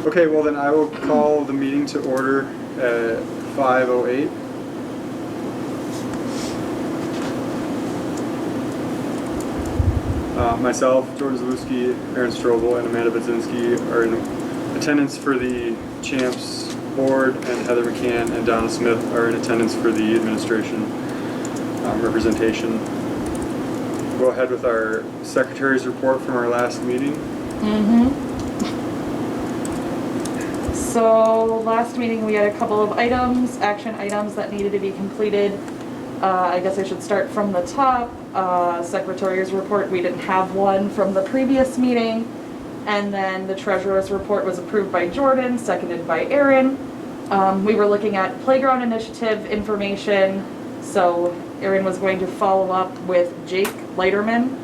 Okay, well then I will call the meeting to order at 5:08. Myself, George Zaluski, Aaron Strobel, and Amanda Budzinski are in attendance for the Champs Board, and Heather McCann and Donna Smith are in attendance for the administration representation. Go ahead with our secretary's report from our last meeting. So last meeting we had a couple of action items that needed to be completed. I guess I should start from the top. Secretary's report, we didn't have one from the previous meeting. And then the treasurer's report was approved by Jordan, seconded by Aaron. We were looking at playground initiative information. So Aaron was going to follow up with Jake Leiterman.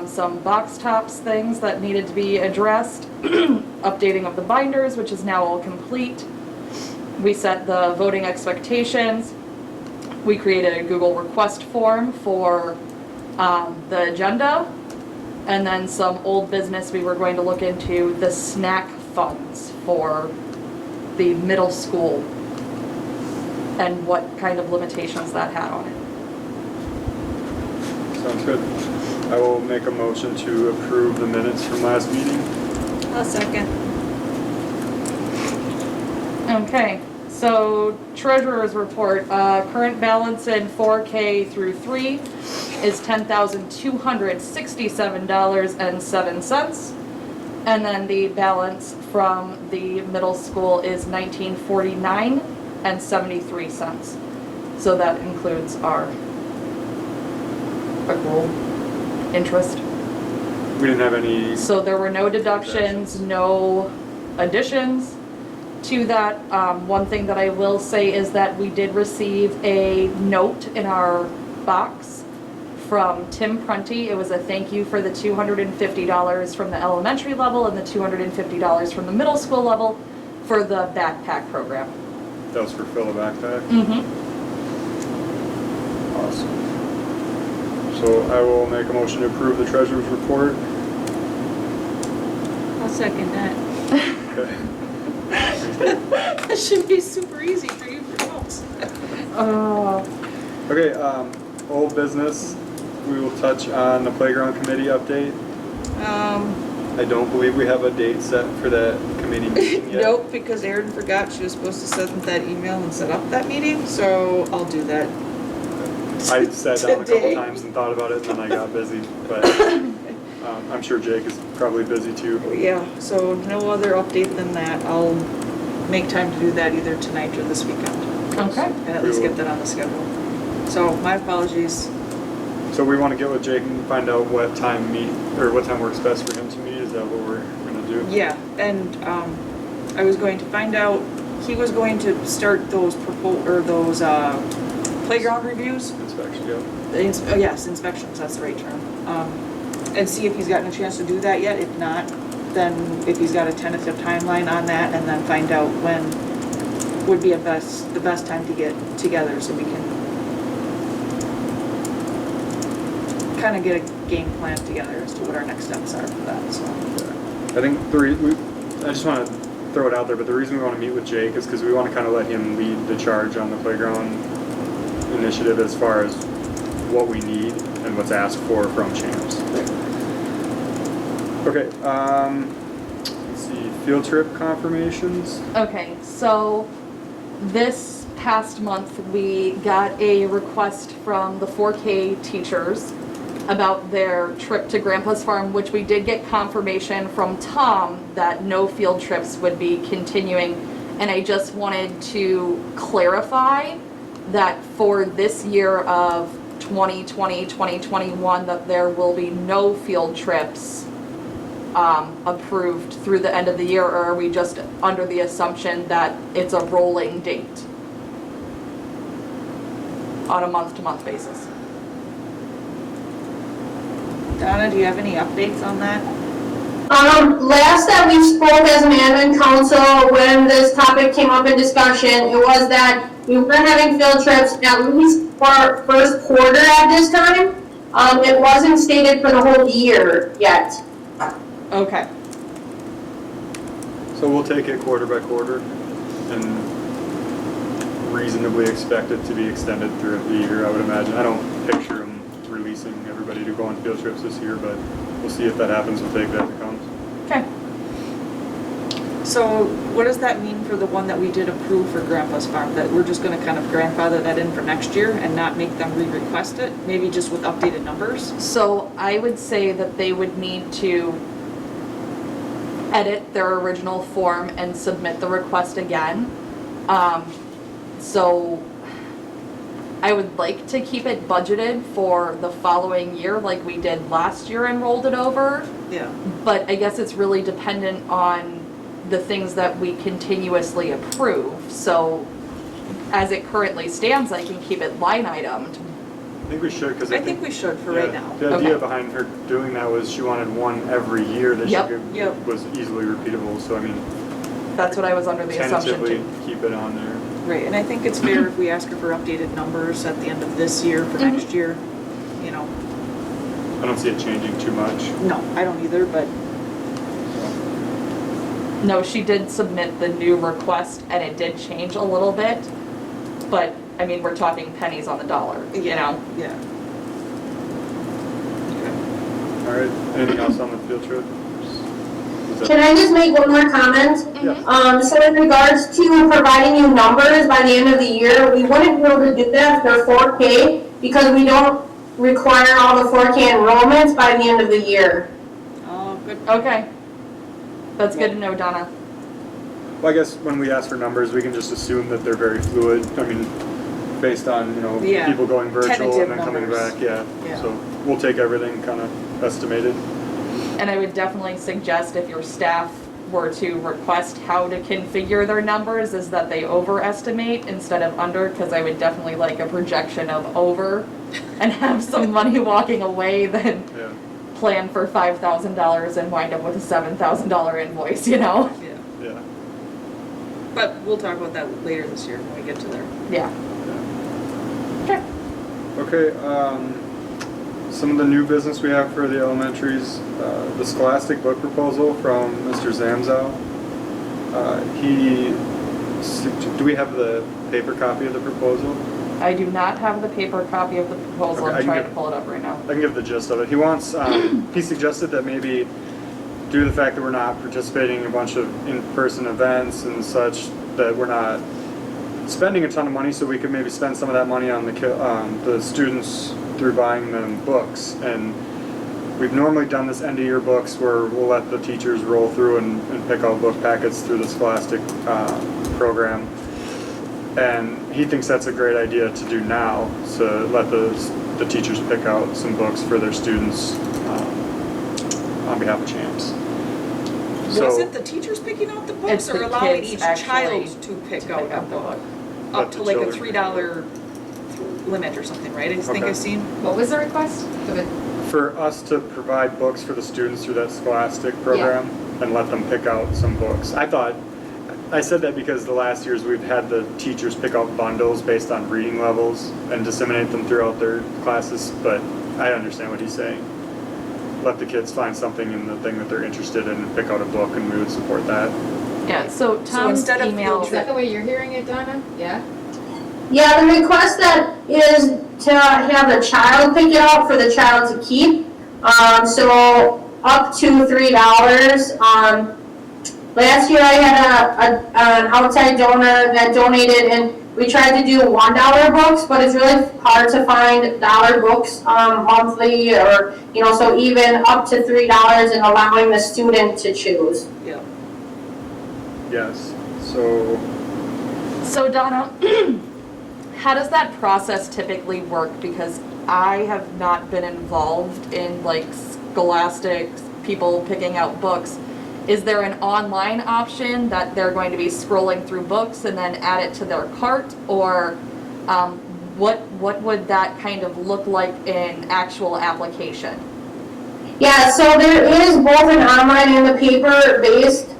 Some box tops things that needed to be addressed. Updating of the binders, which is now all complete. We set the voting expectations. We created a Google request form for the agenda. And then some old business, we were going to look into the snack funds for the middle school and what kind of limitations that had on it. Sounds good. I will make a motion to approve the minutes from last meeting. I'll second. Okay, so treasurer's report, current balance in 4K through 3 is $10,267.07. And then the balance from the middle school is $1949.73. So that includes our accrual interest. We didn't have any. So there were no deductions, no additions to that. One thing that I will say is that we did receive a note in our box from Tim Prunty. It was a thank you for the $250 from the elementary level and the $250 from the middle school level for the backpack program. That was for fill a backpack? Mm-hmm. Awesome. So I will make a motion to approve the treasurer's report. I'll second that. Okay. That should be super easy for you folks. Okay, old business. We will touch on the playground committee update. I don't believe we have a date set for that committee meeting yet. Nope, because Erin forgot she was supposed to send that email and set up that meeting, so I'll do that. I sat down a couple Today. times and thought about it, and then I got busy. But I'm sure Jake is probably busy too. Yeah, so no other update than that. I'll make time to do that either tonight or this weekend. Okay. And at least get that on the schedule. So my apologies. So we want to get with Jake and find out what time what time works best for him to meet. Is that what we're gonna do? Yeah, and I was going to find out, he was going to start those playground reviews. Inspection, yeah. Yes, inspections, that's the right term. And see if he's gotten a chance to do that yet. If not, then if he's got a tentative timeline on that, and then find out when would be the best time to get together so we can kind of get a game plan together as to what our next steps are for that, so. I think I just want to throw it out there, but the reason we want to meet with Jake is because we want to kind of let him lead the charge on the playground initiative as far as what we need and what's asked for from Champs. Okay, let's see, field trip confirmations. Okay, so this past month we got a request from the 4K teachers about their trip to Grandpa's Farm, which we did get confirmation from Tom that no field trips would be continuing. And I just wanted to clarify that for this year of 2020-2021 that there will be no field trips approved through the end of the year, or are we just under the assumption that it's a rolling date on a month-to-month basis? Donna, do you have any updates on that? Last that we spoke as an admin council when this topic came up in discussion, it was that we were having field trips at least for our first quarter at this time. It wasn't stated for the whole year yet. Okay. So So we'll take it quarter by quarter and reasonably expect it to be extended throughout the year, I would imagine. I don't picture them releasing everybody to go on field trips this year, but we'll see if that happens. We'll take it as it comes. Okay. So what does that mean for the one that we did approve for Grandpa's Farm? That we're just gonna kind of grandfather that in for next year and not make them re-request it? Maybe just with updated numbers? So I would say that they would need to edit their original form and submit the request again. So I would like to keep it budgeted for the following year like we did last year and rolled it over. Yeah. But I guess it's really dependent on the things that we continuously approve. So as it currently stands, I can keep it line itemed. I think we should, because I think we should for right now. The idea Okay. behind her doing that was she wanted one every year that Yep. she could, Yep. was easily repeatable. So I mean, That's what I was under the assumption tentatively too. keep it on there. Right, and I think it's fair if we ask her for updated numbers at the end of this year for next year, you know. I don't see it changing too much. No, I don't either, but No, she did submit the new request and it did change a little bit. But, I mean, we're talking pennies on the dollar, you know? yeah. All right. Anything else on the field trip? Is that- Can I just make one more comment? Yeah. So in regards to providing you numbers by the end of the year, we wouldn't be able to do that for 4K because we don't require all the 4K enrollments by the end of the year. Oh, good. Okay. That's good to know, Donna. Well, I guess when we ask for numbers, we can just assume that they're very fluid. I mean, based on, Yeah. people going virtual Tentative and then coming numbers. back, yeah. Yeah. So we'll take everything kind of estimated. And I would definitely suggest if your staff were to request how to configure their numbers is that they overestimate instead of under, because I would definitely like a projection of over and have some money walking away than Yeah. plan for $5,000 and wind up with a $7,000 invoice, you know? Yeah, Yeah. but we'll talk about that later this year when we get to there. Yeah. Yeah. Okay. Okay, some of the new business we have for the elementaries, the Scholastic book proposal from Mr. Zamzow. Do we have the paper copy of the proposal? I do not have the paper copy of the proposal. Okay, I I'm can trying get- to pull it up right now. I can give the gist of it. He wants, he suggested that maybe due to the fact that we're not participating in a bunch of in-person events and such, that we're not spending a ton of money, so we could maybe spend some of that money on the students through buying them books. And we've normally done this end of year books where we'll let the teachers roll through and pick out book packets through the Scholastic program. And he thinks that's a great idea to do now, to let the teachers pick out some books for their students on behalf of Champs. Was it the teachers picking out the books It's or the allowing kids each actually child to pick out a the book? Let Up the to like a children pick it out. $3 limit or something, right? I think Okay. I've seen. What was the request? For us to provide books for the students through that Scholastic program and let them pick out some books. I said that because the last years we've had the teachers pick out bundles based on reading levels and disseminate them throughout their classes, but I understand what he's saying. Let the kids find something in the thing that they're interested in and pick out a book, and we would support that. Yeah, so Tom's instead of email. Is that the way you're hearing it, Donna? Yeah? Yeah, the request that is to have the child pick it out for the child to keep. So up to $3. Last year I had an outside donor that donated, and we tried to do $1 books, but it's really hard to find dollar books monthly, or so even up to $3 and allowing the student to choose. Yeah. Yes, so So Donna, how does that process typically work? Because I have not been involved in like Scholastic people picking out books. Is there an online option that they're going to be scrolling through books and then add it to their cart? Or what would that kind of look like in actual application? Yeah, so there is both an online and a paper-based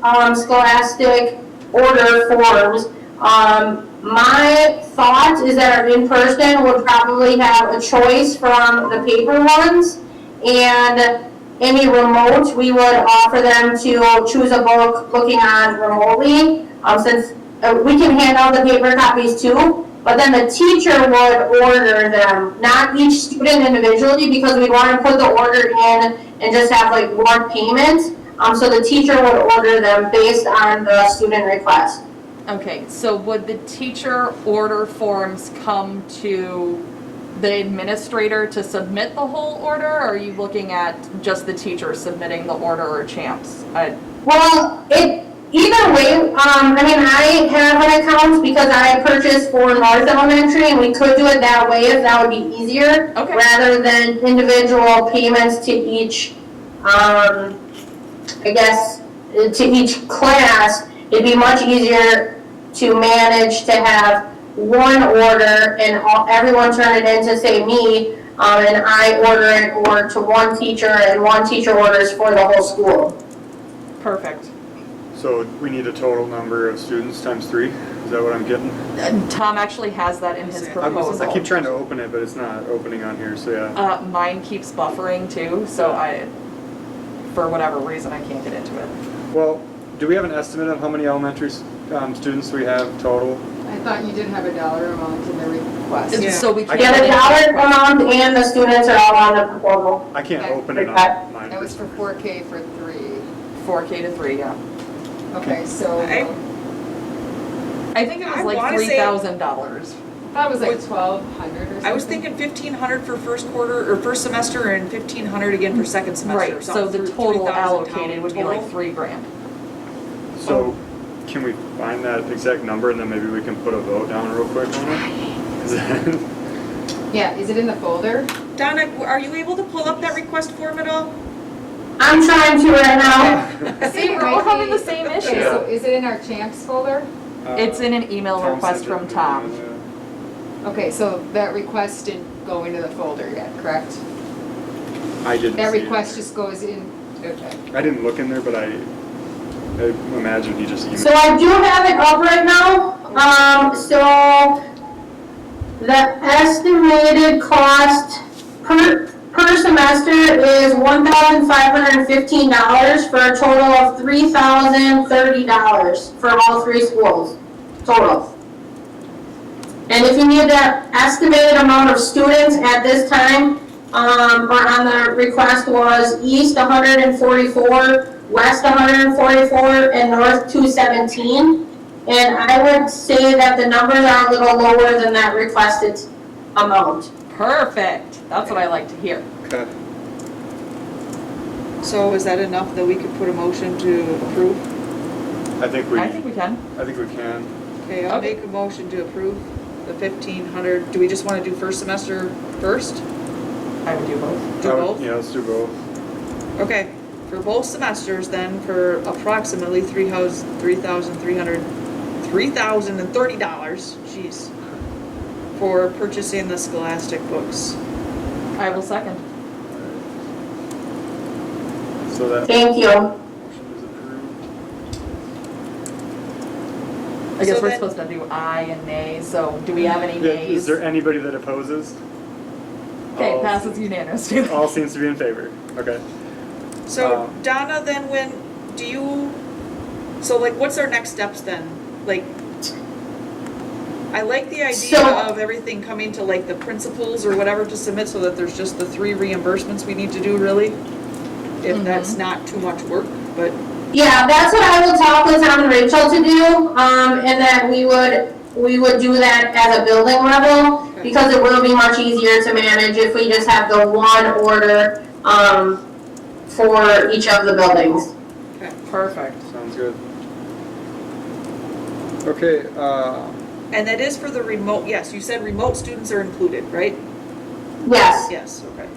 Scholastic order forms. My thought is that our in-person would probably have a choice from the paper ones, and any remote, we would offer them to choose a book looking on remotely, since we can hand out the paper copies too, but then the teacher would order them, not each student individually, because we want to put the order in and just have like one payment. So the teacher would order them based on the student request. Okay, so would the teacher order forms come to the administrator to submit the whole order, or are you looking at just the teacher submitting the order or champs? Well, either way, I have an account because I purchased for North Elementary, and we could do it that way if that would be easier. Okay. Rather than individual payments to each, to each class, it'd be much easier to manage to have one order and everyone turn it in to say me, and I order it or to one teacher and one teacher orders for the whole school. Perfect. So we need a total number of students times 3? Is that what I'm getting? Tom actually has that in his I proposal. keep trying to open it, but it's not opening on here, so yeah. Mine keeps buffering too, so for whatever reason, I can't get into it. Well, do we have an estimate of how many elementary students we have total? I thought you did have a dollar amount in the request. Yeah. So we can't. Yeah, the dollar amount and the students are all on the proposal. I can't Okay. open it on mine. That was for 4K for 3. 4K to 3, yeah. Okay, so I think it was I like wanna say- $3,000. that was like 1,200 or something. I was thinking 1,500 for first quarter, or first semester, and 1,500 again for second semester. or Right, so something, the through total 3,000 allocated would be total. like $3,000. So can we find that exact number and then maybe we can put a vote down real quick on it? Is that- Yeah, is it in the folder? Donna, are you able to pull up that request form at all? I'm trying to right now. See, we're all having the same Okay, issue. so is it in our champs folder? It's in an email Tom request sent it from to Tom. me, yeah. Okay, so that request didn't go into the folder yet, correct? I didn't That see it. request just goes in, okay. I didn't look in there, but I imagine he just emailed. So I do have it up right now. So the estimated cost per semester is $1,515 for a total of $3,030 for all 3 schools total. And if you need that estimated amount of students at this time, or on the request was East 144, West 144, and North 217. And I would say that the numbers are a little lower than that requested amount. Perfect. That's what I like to hear. Okay. So is that enough that we could put a motion to approve? I think we I think we can. can. Okay, I'll Okay. make a motion to approve the 1,500. Do we just want to do first semester first? I would do both. Do both? Yeah, let's do both. Okay, for both semesters then, for approximately $3,030, jeez, for purchasing the Scholastic books. I will second. So that Thank you. motion is approved. I guess So we're then- supposed to do aye and nay, so do we have any Yeah, nays? is there anybody that opposes? Okay, All- passes unanimously. All seems to be in favor. Okay. So Donna, then so like what's our next steps then? Like, I like the idea So- of everything coming to like the principals or whatever to submit so that there's just the 3 reimbursements we need to do really. If that's not too much work, but Yeah, that's what I will talk with Tom and Rachel to do, and that we would do that at a building level, because it will be much easier to manage if we just have the one order, for each of the buildings. Perfect. Sounds good. Okay, and that is for the remote, yes, you said remote students are included, right? Yes, Yes, okay.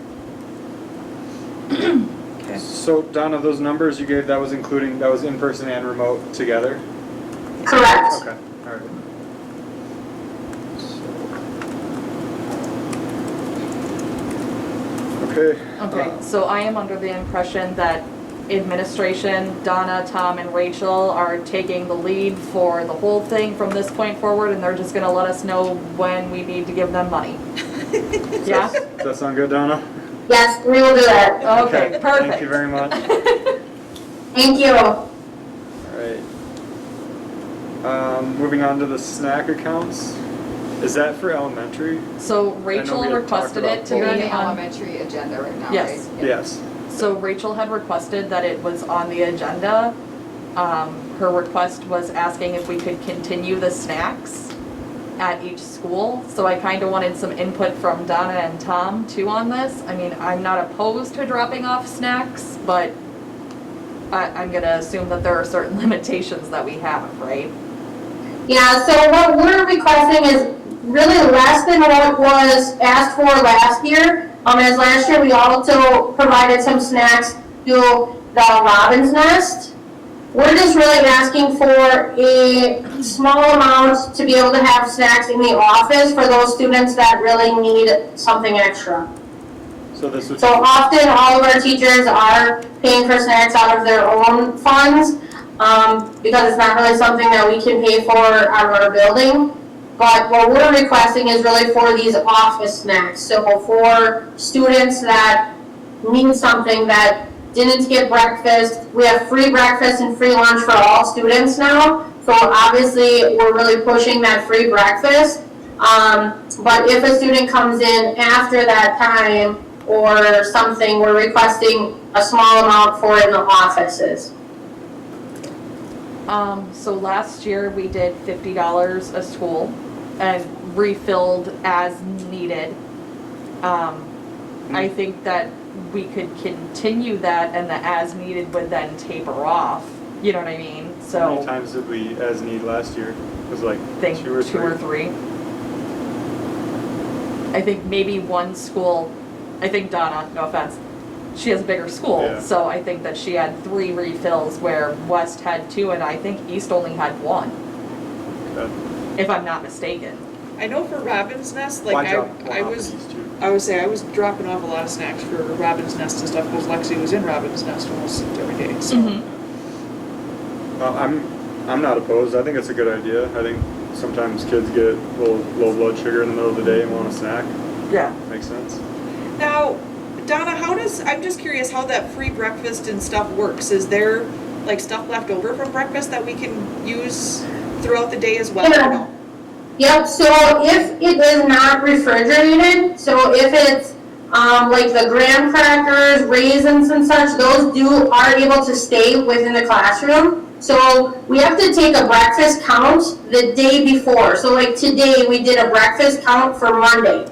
Okay. so Donna, those numbers you gave, that was in-person and remote together? correct. Okay, all right. Okay. Okay, so I am under the impression that administration, Donna, Tom, and Rachel are taking the lead for the whole thing from this point forward, and they're just gonna let us know when we need to give them money. Yeah? Does that sound good, Donna? Yes, we will do that. Okay, Thank perfect. you very much. Thank you. All right. Moving on to the snack accounts. Is that for elementary? So we Rachel had requested talked it to You're on be the on. elementary agenda right now, right? Yes. Yes. So Rachel had requested that it was on the agenda. Her request was asking if we could continue the snacks at each school. So I kind of wanted some input from Donna and Tom too on this. I mean, I'm not opposed to dropping off snacks, but I'm gonna assume that there are certain limitations that we have, right? Yeah, so what we're requesting is really less than what was asked for last year. As last year, we also provided some snacks to the Robin's Nest. We're just really asking for a small amount to be able to have snacks in the office for those students that really need something extra. So this would. So often, all of our teachers are paying for snacks out of their own funds, because it's not really something that we can pay for out of our building. But what we're requesting is really for these office snacks. So for students that need something that didn't get breakfast, we have free breakfast and free lunch for all students now. So obviously, we're really pushing that free breakfast. But if a student comes in after that time or something, we're requesting a small amount for in the offices. So last year we did $50 a school and refilled as needed. I think that we could continue that and the as needed would then taper off. You know what I mean? How So many times did we as need last year? It was like I think two or three. I think maybe one school, I think Donna, no offense, she has a bigger school, Yeah. so I think that she had 3 refills where West had 2 and I think East only had 1, Okay. if I'm not mistaken. I know for Robin's Nest, like Why drop one I off was, these two? I would say I was dropping off a lot of snacks for Robin's Nest and stuff because Lexi was in Robin's Nest almost every day. So I'm not opposed. I think it's a good idea. I think sometimes kids get a little low blood sugar in the middle of the day and want a snack. Yeah. Makes sense. now, Donna, I'm just curious how that free breakfast and stuff works. Is there like stuff left over from breakfast that we can use throughout the day as well? Yeah. Or no? Yep, so if it is not refrigerated, so if it's like the graham crackers, raisins and such, those are able to stay within the classroom. So we have to take a breakfast count the day before. So like today, we did a breakfast count for Monday.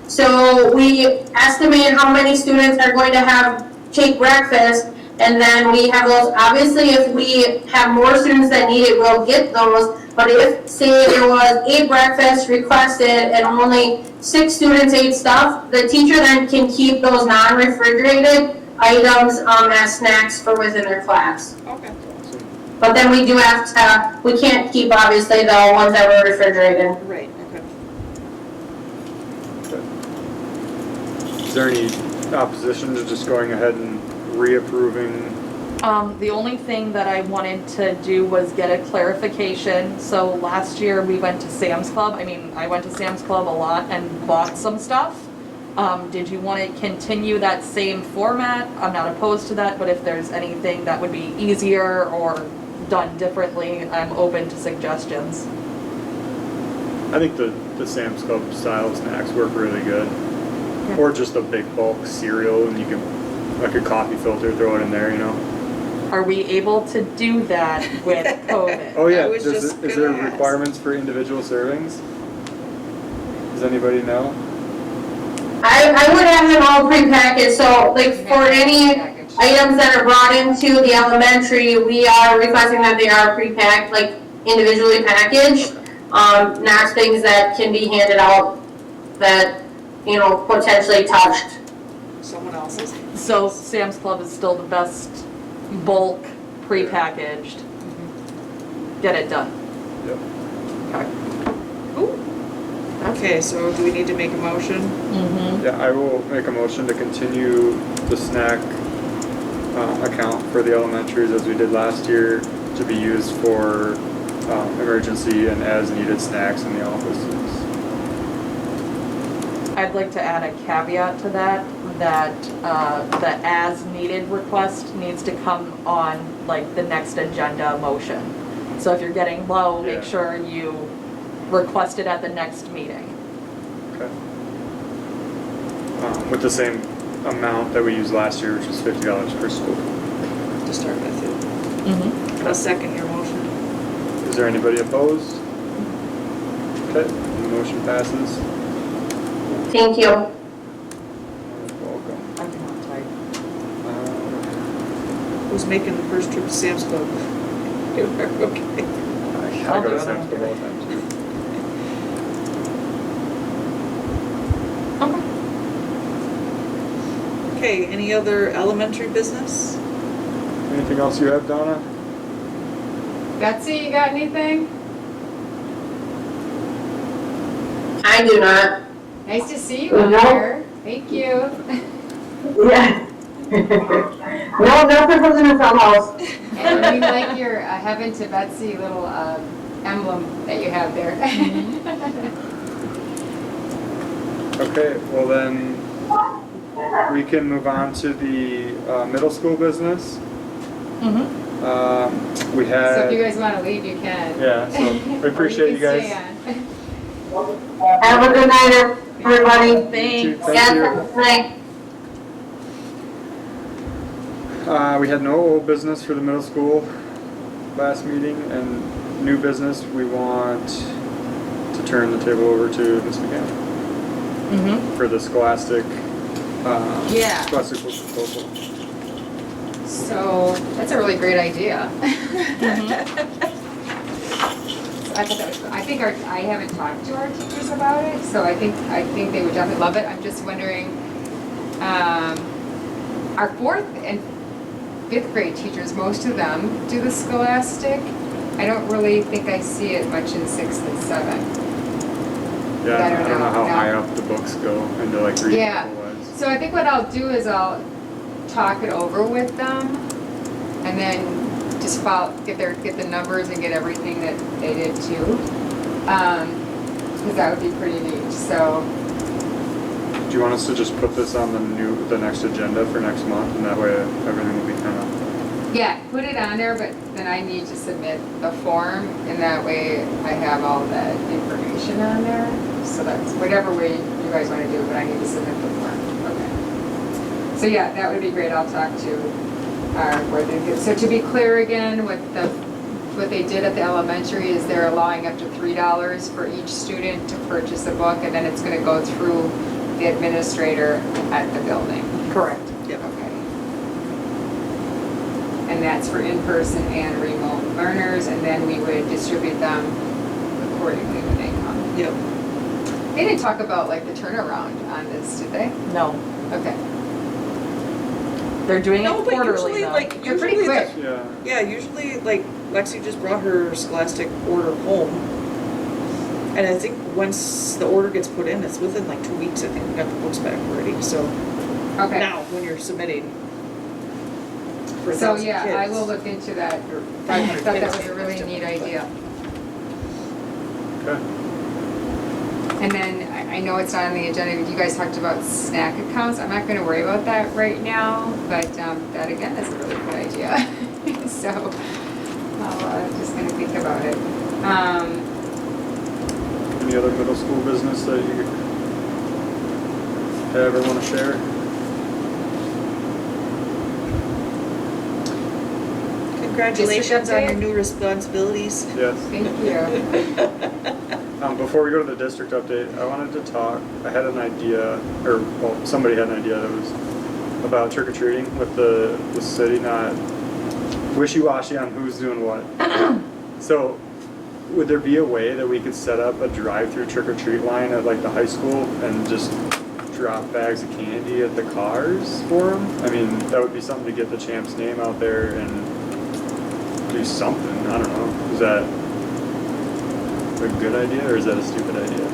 So we estimate how many students are going to take breakfast, and then we have those. Obviously, if we have more students that need it, we'll get those. But if, say, there was 8 breakfasts requested and only 6 students ate stuff, the teacher then can keep those non-refrigerated items as snacks for within their class. Okay. Awesome. But then we do have to, we can't keep obviously the ones that were refrigerated. Right. Okay. Is there any opposition to just going ahead and reapproving? The only thing that I wanted to do was get a clarification. So last year we went to Sam's Club. I mean, I went to Sam's Club a lot and bought some stuff. Did you want to continue that same format? I'm not opposed to that, but if there's anything that would be easier or done differently, I'm open to suggestions. I think the Sam's Club style snacks work really good. Okay. Or just a big bulk cereal and you can, like a coffee filter, throw it in there, you know? Are we able to do that with COVID? Oh yeah, I was just is there gonna ask. requirements for individual servings? Does anybody know? I would have them all prepackaged, so like for any Packaged. items that are brought into the elementary, we are requesting that they are pre-packed, like individually packaged. Not things that can be handed out that, you know, potentially touched. Someone else's. So Sam's Club is still the best bulk, prepackaged. Get it done. Yep. Okay. Okay. So do we need to make a motion? Mm-hmm. Yeah, I will make a motion to continue the snack account for the elementaries as we did last year to be used for emergency and as needed snacks in the offices. I'd like to add a caveat to that, the as-needed request needs to come on, like, the next agenda motion. So if you're getting low, Yeah. make sure you request it at the next meeting. Okay. With the same amount that we used last year, which was $50 per school. To start with it. Mm-hmm. I'll second your motion. Is there anybody opposed? Okay, the motion passes. Thank you. Welcome. I cannot type. Who's making the first trip to Sam's Club? Okay. I I'll go do to it. Sam's Club all the time too. Okay. Okay, any other elementary business? Anything else you have, Donna? Betsy, you got anything? I do not. Nice to see you out No. here. Thank you. Yeah. No, nothing from the Newfound house. And we like your Heaven to Betsy little emblem that you have there. Okay, well then, we can move on to the middle school business. Mm-hmm. We So if had, you guys want to leave, you can. yeah, so we appreciate you Or guys. can stay on. Have a good night, everybody. Thanks. Thank Yes, you. good night. We had no old business for the middle school last meeting, and new business, we want to turn the table over to Ms. McGann Mm-hmm. for the scholastic, Yeah. scholastic book proposal. So that's a really great idea. So I thought that was, I think I haven't talked to our teachers about it, so I think they would definitely love it. I'm just wondering, our 4th and 5th grade teachers, most of them do the scholastic. I don't really think I see it much in 6th and 7th. Yeah, I I don't don't know how know. high up the books go into like reading Yeah. otherwise. So I think what I'll do is I'll talk it over with them and then just get the numbers and get everything that they did too. Because that would be pretty neat, so. Do you want us to just put this on the next agenda for next month, and that way everything will be kind of, Yeah, put it on there, but then I need to submit the form, and that way I have all that information on there. So that's whatever way you guys want to do, but I need to submit the form. Okay. So yeah, that would be great. I'll talk to our board. So to be clear again, what they did at the elementary is they're allowing up to $3 for each student to purchase a book, and then it's going to go through the administrator at the building. Correct. Yep. Okay. And that's for in-person and remote learners, and then we would distribute them accordingly when they come. Yep. They didn't talk about like the turnaround on this, did they? No, Okay. they're doing it No, but quarterly usually, though. like, They're pretty usually, quick. yeah. usually, like, Lexi just brought her scholastic order home. And I think once the order gets put in, it's within like 2 weeks, I think we got the books back already, so. Okay. Now, when you're submitting for 1,000 So kids. yeah, I will look into that. Or I 500 thought that kids, was a really neat but- idea. Okay. And then I know it's not on the agenda, but you guys talked about snack accounts. I'm not gonna worry about that right now, but that again is a really good idea. So I'll just gonna think about it. Any other middle school business that you ever want to share? Congratulations on your update? new responsibilities. Yes. Thank you. Before we go to the district update, I wanted to talk, I had an idea, or, well, somebody had an idea that was about trick-or-treating with the city not wishy-washy on who's doing what. So, would there be a way that we could set up a drive-through trick-or-treat line at like the high school and just drop bags of candy at the cars for them? I mean, that would be something to get the champ's name out there and do something. I don't know. Is that a good idea or is that a stupid idea?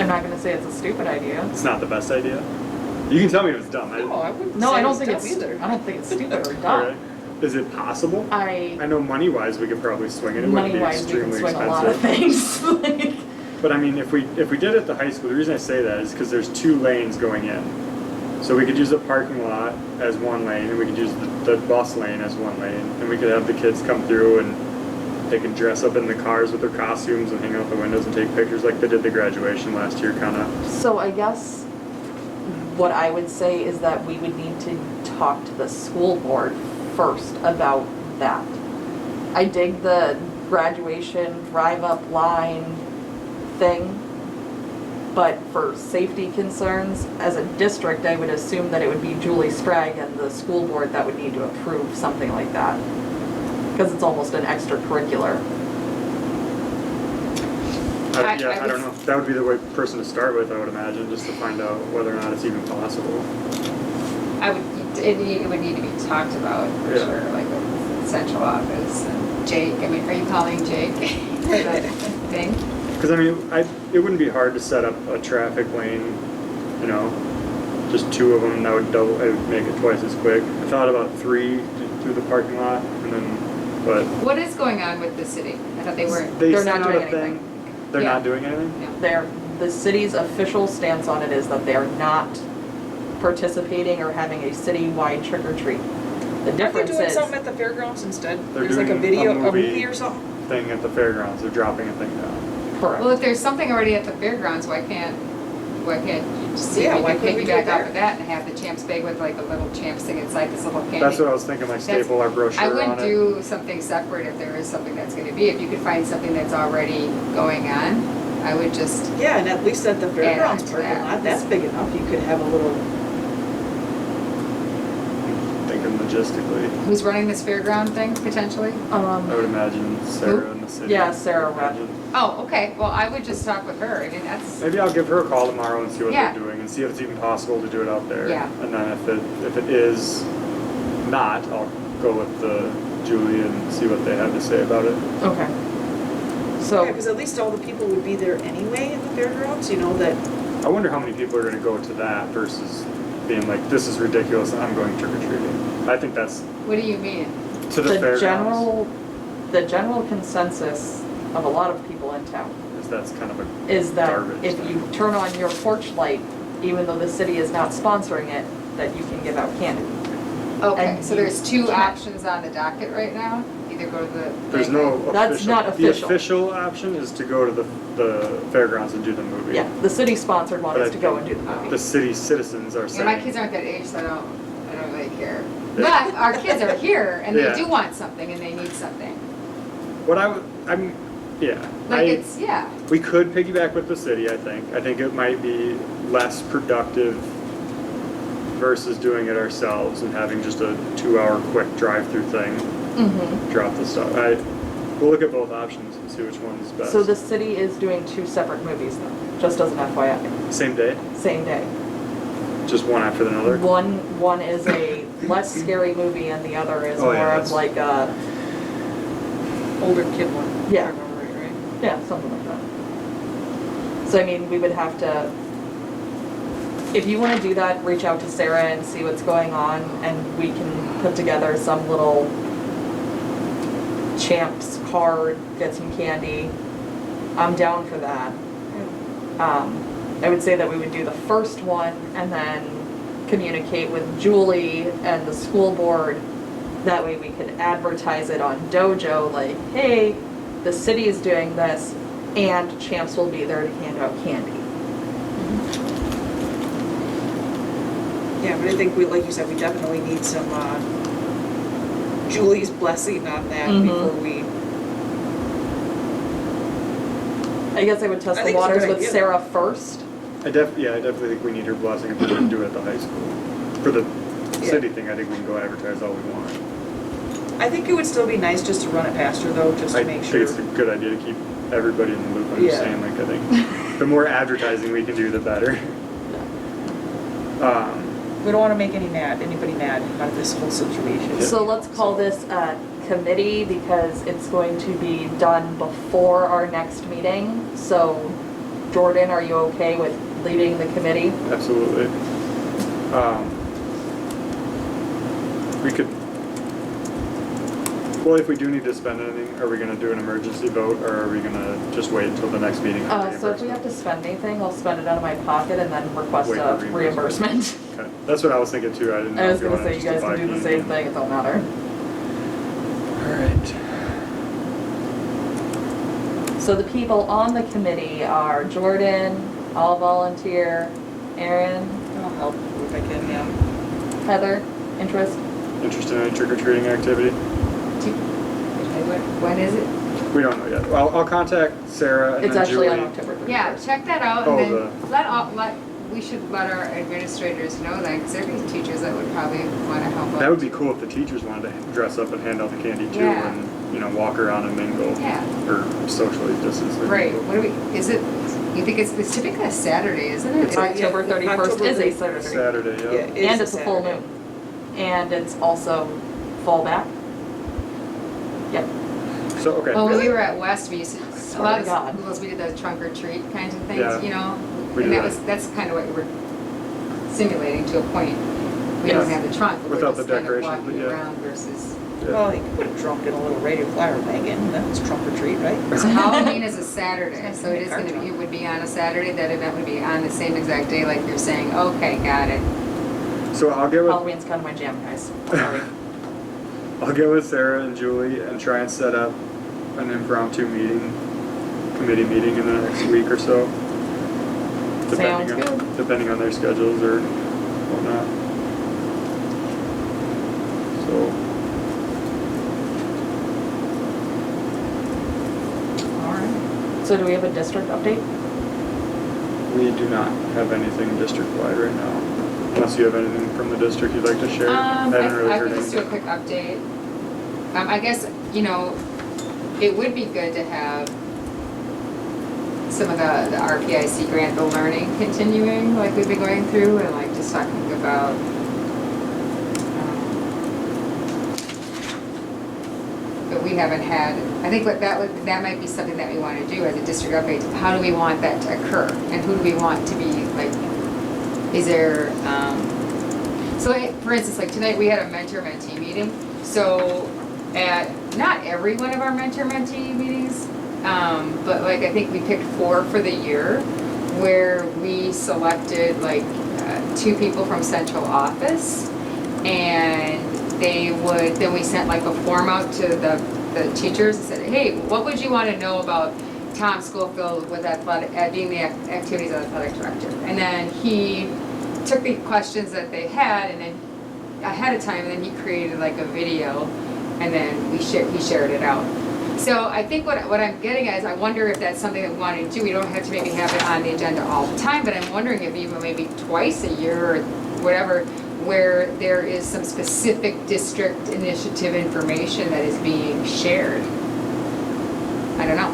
I'm not gonna say it's a stupid idea. It's not the best idea. You can tell me if it's dumb. No, I wouldn't No, say I don't it's think dumb it's either. I don't think it's stupid or All dumb. right. Is it possible? I I know money-wise we could probably swing it. It wouldn't money be wise we can extremely swing a lot of expensive. things. Like, But I mean, if we did at the high school, the reason I say that is because there's 2 lanes going in. So we could use the parking lot as 1 lane, and we could use the bus lane as 1 lane, and we could have the kids come through and they can dress up in the cars with their costumes and hang out the windows and take pictures like they did the graduation last year, kind of. So I guess what I would say is that we would need to talk to the school board first about that. I dig the graduation drive-up line thing, but for safety concerns, as a district, I would assume that it would be Julie Sprague and the school board that would need to approve something like that. Because it's almost an extracurricular. I I don't know. That would be the right person to start with, I would imagine, just to find out whether or not it's even possible. It would need to be talked about for Yeah. sure, like with central office and Jake. I mean, are you calling Jake for the thing? Because I mean, it wouldn't be hard to set up a traffic lane, you know, just 2 of them. That would it would make it twice as quick. I thought about 3 through the parking lot, and then, but What is going on with the city? I thought they were. They're sent not out doing a thing. anything. They're Yeah. not doing anything. They're, the city's official stance on it is that they are not participating or having a citywide trick or treat. The Aren't they difference doing is, something at the fairgrounds instead? They're There's like a doing video, a a movie. movie or something? Thing at the fairgrounds, they're dropping a thing down. correct. Well, if there's something already at the fairgrounds, why can't you just see Yeah, if why we can couldn't we do it piggyback off there? of that and have the Champs Big with like a little Champs thing inside this little candy? That's what I was thinking. Like staple our brochure I on wouldn't it. do something separate if there is something that's gonna be. If you could find something that's already going on, I would just, Yeah, and at least at the fairgrounds to parking that. lot, that's big enough, you could have a little, Thinking logistically, who's running this fairground thing potentially? I would imagine Sarah in the city. Yeah, Sarah I would Rupp. imagine. Oh, okay, well, I would just talk with her. I mean, that's, Maybe I'll give her a call tomorrow and see what Yeah. they're doing and see if it's even possible to do it out there. Yeah. And then if it is not, I'll go with Julie and see what they have to say about it. Okay. yeah, So, because at least all the people would be there anyway in the fairgrounds, you know, that, I wonder how many people are going to go to that versus being like, this is ridiculous, I'm going trick or treating. I think that's what do you mean? to the fairgrounds. the general consensus of a lot of people in town Is that's kind of a is that Garbage if thing. you turn on your porch light, even though the city is not sponsoring it, that you can give out candy. Okay, And so you there's 2 can't- options on the docket right now? Either go to the. There's no official. That's not official. The official option is to go to the fairgrounds and do the movie. Yeah, the city sponsored one But is I to go and think do the movie. The city citizens are Yeah, saying. my kids aren't that age, so I don't really care. But our kids are here and they Yeah. do want something and they need something. Yeah. Like I- We could piggyback with the city, I think. I think it might be less productive versus doing it ourselves and having just a 2-hour quick drive-through thing, Mhm. drop the stuff. We'll look at both options and see which one's best. So the city is doing 2 separate movies though, just as an FYI, Same day? same day. Just one after another? One is a less scary movie and the other is Oh, more yeah, of that's- like a, older kid one. Yeah. If I remember right? yeah, something like that. So I mean, we would have to, if you wanna do that, reach out to Sarah and see what's going on and we can put together some little Champs card, get some candy. I'm down for that. I would say that we would do the first one and then communicate with Julie and the school board. That way we could advertise it on Dojo, like, hey, the city is doing this and Champs will be there to hand out candy. Yeah, but I think we, like you said, we definitely need some, Julie's blessing on that Mhm. before we, I guess I would test I the think it's a waters good with idea. Sarah first. I definitely think we need her blessing if we're going to do it at the high school. For the Yeah. city thing, I think we can go advertise all we want. I think it would still be nice just to run it past her though, just I to make think sure. it's a good idea to keep everybody in the loop. I'm just Yeah. saying, like, I think the more advertising we can do, the better. We don't wanna make anybody mad about this whole situation. So let's call this a committee because it's going to be done before our next meeting. So Jordan, are you okay with leading the committee? Absolutely. We could, Well, if we do need to spend anything, are we gonna do an emergency vote, or are we gonna just wait until the next meeting? for So if we have to spend anything, I'll spend it out of my pocket and then request Wait a for reimbursement. Okay, that's what I was thinking too, I didn't know. I was if you gonna wanted say, you just guys to can do buy the same candy. thing, it don't matter. Alright. So the people on the committee are Jordan, all volunteer, Aaron, I'll help if I can, yeah. Heather, interest? Interested in any trick-or-treating activity? When is it? We don't know yet. Well, I'll contact Sarah and It's then actually Julie. on October 31st. Yeah, check that out Oh, and then we should let our administrators know that, because there'd be teachers that would probably want to help out. That would be cool if the teachers wanted to dress up and hand out the candy too, Yeah. and, walk around and mingle. Yeah. Or socially distance. and Right, mingle. what do we, is it, you think it's typically a Saturday, isn't it? It's October 31st is a October Saturday. Saturday, yeah. Yeah, And it's a full Saturday. moon. And it's also fallback. Yep. So, okay. Well, when we Really? were at West, we used, a Swear lot to of God. schools, we did the trunk or treat kinds of things, Yeah. you know? We And do that that. was, that's kind of what you were simulating to a point. We don't Yes. have the trunk, but we're Without just the kind of decorations, walking but yeah. around versus. Yeah. Well, you could put a trunk in a little radio flyer wagon, that was trunk or treat, right? So Halloween is a Saturday, so it is gonna be, it would be on a Saturday, that event would be on the same exact day like you're saying, okay, got it. So I'll get with Halloween's kind of my jam, guys. Sorry. I'll get with Sarah and Julie and try and set up an impromptu committee meeting in the next week or so. Sounds on, good. Depending on their schedules or whatnot. So, All right. So do we have a district update? we do not have anything district-wide right now. Unless you have anything from the district you'd like to share. I haven't really heard could just do a anything. quick update. I guess, it would be good to have some of the RPIC grant, the learning continuing, like we've been going through, and like just talking about, but we haven't had, I think that might be something that we want to do as a district update. How do we want that to occur? And who do we want to be, like, is there, so for instance, like tonight we had a mentor-mentee meeting. So at not every one of our mentor-mentee meetings, but like I think we picked 4 for the year, where we selected like 2 people from central office, and then we sent like a form out to the teachers and said, hey, what would you want to know about Tom Schofield with being the activities athletic director? And then he took the questions that they had, and then ahead of time, and then he created like a video, and then he shared it out. So I think what I'm getting at is I wonder if that's something that we want to do. We don't have to maybe have it on the agenda all the time, but I'm wondering if even maybe twice a year or whatever, where there is some specific district initiative information that is being shared. I don't know.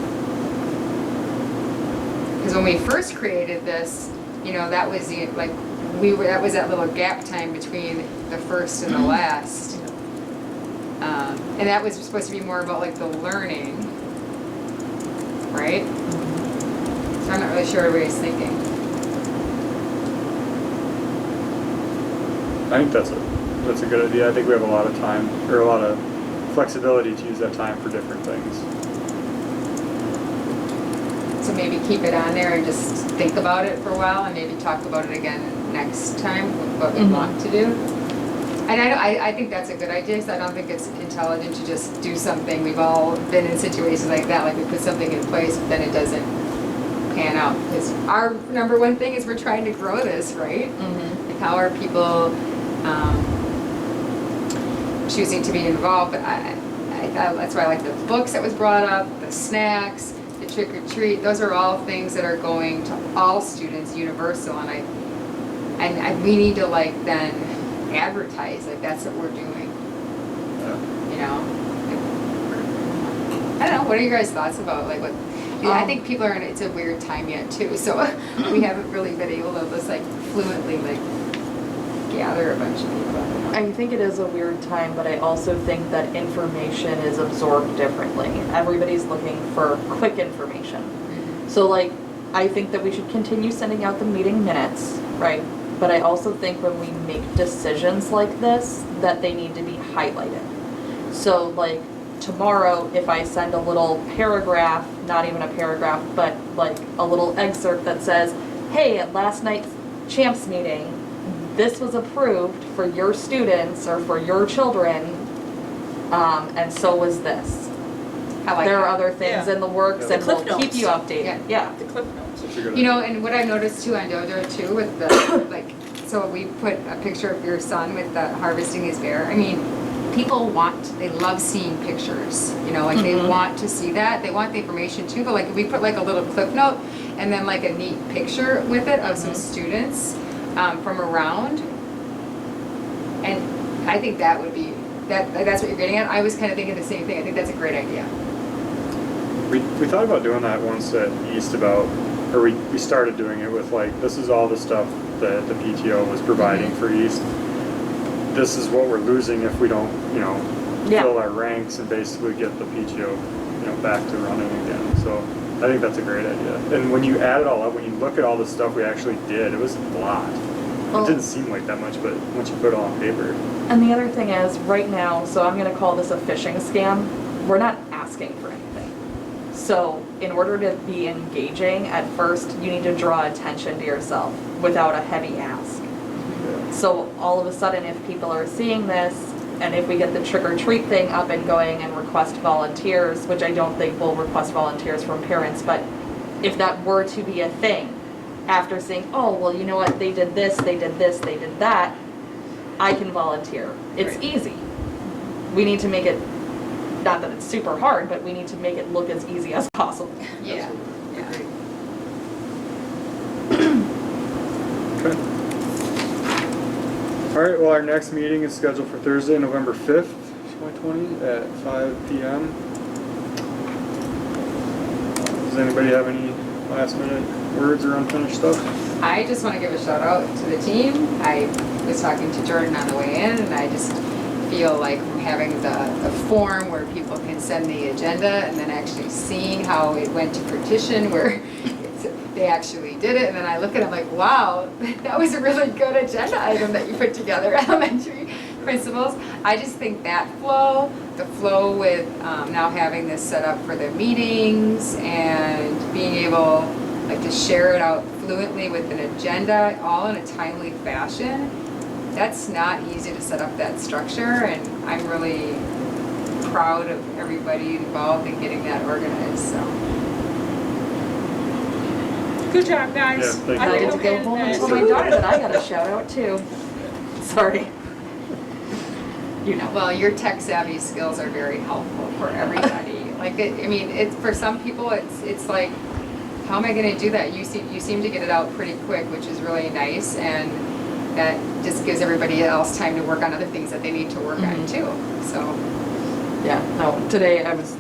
Because when we first created this, that was that was that little gap time between the first and the last. And that was supposed to be more about like the learning, right? So I'm not really sure what everybody's thinking. I think that's a good idea. I think we have a lot of time, or a lot of flexibility to use that time for different things. So maybe keep it on there and just think about it for a while, and maybe talk about it again next time, what we want to do. And I think that's a good idea, because I don't think it's intelligent to just do something. We've all been in situations like that, like we put something in place, but then it doesn't pan out. Because our number one thing is we're trying to grow this, right? Mm-hmm. Like how are people choosing to be involved? But that's why I like the books that was brought up, the snacks, the trick or treat. Those are all things that are going to all students, universal. And we need to like then advertise like that's what we're doing. Yeah. I don't know. What are your guys' thoughts about like what? I think people are in. It's a weird time yet too, so we haven't really been able to just like fluently like gather a bunch of people. I think it is a weird time, but I also think that information is absorbed differently. Everybody's looking for quick information. So like, I think that we should continue sending out the meeting minutes, right? But I also think when we make decisions like this, that they need to be highlighted. So like, tomorrow, if I send a little paragraph, not even a paragraph, but like a little excerpt that says, hey, at last night's champs meeting, this was approved for your students or for your children, and so was this. I like There are that. other things Yeah. in the works Yeah. and The we'll Cliff keep you Notes. updated, yeah. The clip notes. Such a good You know, idea. and what I noticed too on Dojo too with the, like, so we put a picture of your son with the harvesting his bear. I mean, people they love seeing pictures, you know, like they want to see that. They want the information too, but like if we put like a little clip note and then like a neat picture with it of some students from around. And I think that would be, that's what you're getting at. I was kind of thinking the same thing. I think that's a great idea. We thought about doing that once at East or we started doing it with like, this is all the stuff that the PTO was providing for East. This is what we're losing if we don't, you know, Yeah. fill our ranks and basically get the PTO, you know, back to running again. So I think that's a great idea. And when you add it all up, when you look at all the stuff we actually did, it was a lot. Well- It didn't seem like that much, but once you put it all on paper. And the other thing is, right now, so I'm gonna call this a phishing scam, we're not asking for anything. So in order to be engaging, at first, you need to draw attention to yourself without a heavy ask. So all of a sudden, if people are seeing this, and if we get the trick or treat thing up and going and request volunteers, which I don't think we'll request volunteers from parents, but if that were to be a thing, after saying, oh, well, you know what, they did this, they did this, they did that, I can volunteer. It's Right. easy. We need to make it, not that it's super hard, but we need to make it look as easy as possible. Yeah. Okay. All right, well, our next meeting is scheduled for Thursday, November 5th, 2020 at 5 p.m. Does anybody have any last minute words or unfinished stuff? I just want to give a shout out to the team. I was talking to Jordan on the way in, and I just feel like having the form where people can send the agenda and then actually seeing how it went to petition where they actually did it. And then I look at it, I'm like, wow, that was a really good agenda item that you put together, elementary principals. I just think that the flow with now having this set up for the meetings and being able like to share it out fluently with an agenda, all in a timely fashion. That's not easy to set up that structure, and I'm really proud of everybody involved in getting that organized, so. Good job, guys. Yeah, thank I you. get to go home and tell my daughter that I got a shout out too. Sorry. You know. Well, your tech savvy skills are very helpful for everybody. Like, I mean, it's, for some people, it's like, how am I gonna do that? You seem to get it out pretty quick, which is really nice, and that just gives everybody else time to work on other things that they need to work on too, so. Yeah, no, today I was,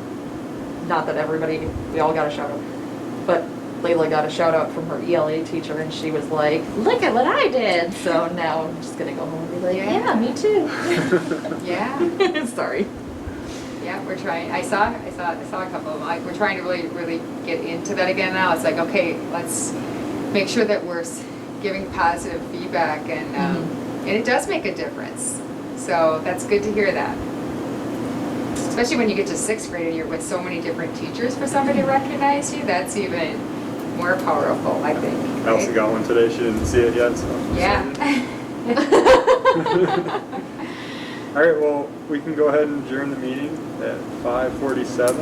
not that everybody, we all got a shout out, but Layla got a shout out from her ELA teacher and she was like, look at what I did. So now I'm just gonna go home and be like, yeah, me too. Yeah, Sorry. yeah, we're trying, I saw a couple of them, like, we're trying to really get into that again now. It's like, okay, let's make sure that we're giving positive feedback, and it does make a difference. So that's good to hear that. Especially when you get to 6th grade and you're with so many different teachers for somebody to recognize you, that's even more powerful, I think. Elsie right? got one today, she didn't see it yet, so. Yeah. All right, well, we can go ahead and adjourn the meeting at 5:47.